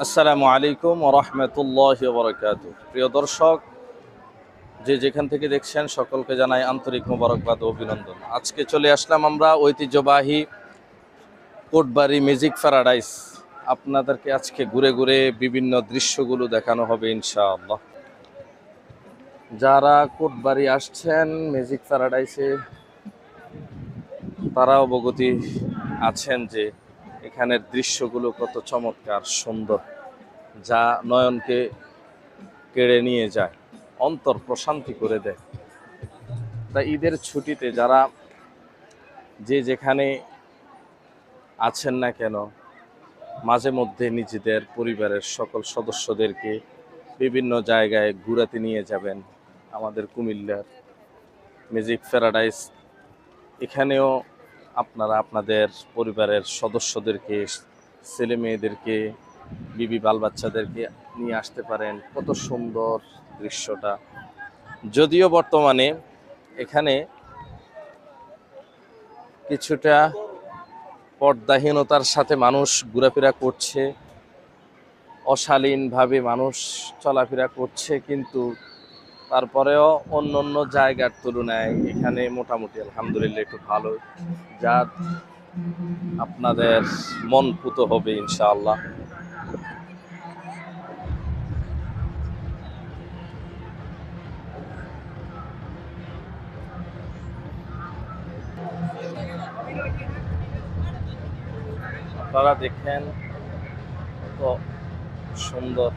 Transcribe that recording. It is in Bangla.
আসসালামু আলাইকুম ওয়া রাহমাতুল্লাহি ওয়া বারাকাতুহু। প্রিয় দর্শক, যে যেখান থেকে দেখছেন সকলকে জানাই আন্তরিক মোবারকবাদ ও অভিনন্দন। আজকে চলে আসলাম আমরা ঐতিহ্যবাহী কোটবাড়ি ম্যাজিক প্যারাডাইস। আপনাদেরকে আজকে ঘুরে ঘুরে বিভিন্ন দৃশ্যগুলো দেখানো হবে ইনশাআল্লাহ। যারা কোটবাড়ি আসছেন ম্যাজিক প্যারাডাইসে তারা অবগতি আছেন যে এখানের দৃশ্যগুলো কত চমৎকার সুন্দর, যা নয়নকে কেড়ে নিয়ে যায়, অন্তর প্রশান্তি করে দেয়। তাই ঈদের ছুটিতে যারা যে যেখানে আছেন না কেন, মাঝে মধ্যে নিজেদের পরিবারের সকল সদস্যদেরকে বিভিন্ন জায়গায় ঘুরাতে নিয়ে যাবেন। আমাদের কুমিল্লার ম্যাজিক প্যারাডাইস, এখানেও আপনারা আপনাদের পরিবারের সদস্যদেরকে, ছেলে মেয়েদেরকে, বিবি বাল বাচ্চাদেরকে নিয়ে আসতে পারেন। কত সুন্দর দৃশ্যটা। যদিও বর্তমানে এখানে কিছুটা পর্দাহীনতার সাথে মানুষ ঘোরাফেরা করছে, অশালীনভাবে মানুষ চলাফেরা করছে, কিন্তু তারপরেও অন্য অন্য জায়গার তুলনায় এখানে মোটামুটি আলহামদুলিল্লাহ একটু ভালো, যা আপনাদের মন পুত হবে ইনশাআল্লাহ। আপনারা দেখেন কত সুন্দর।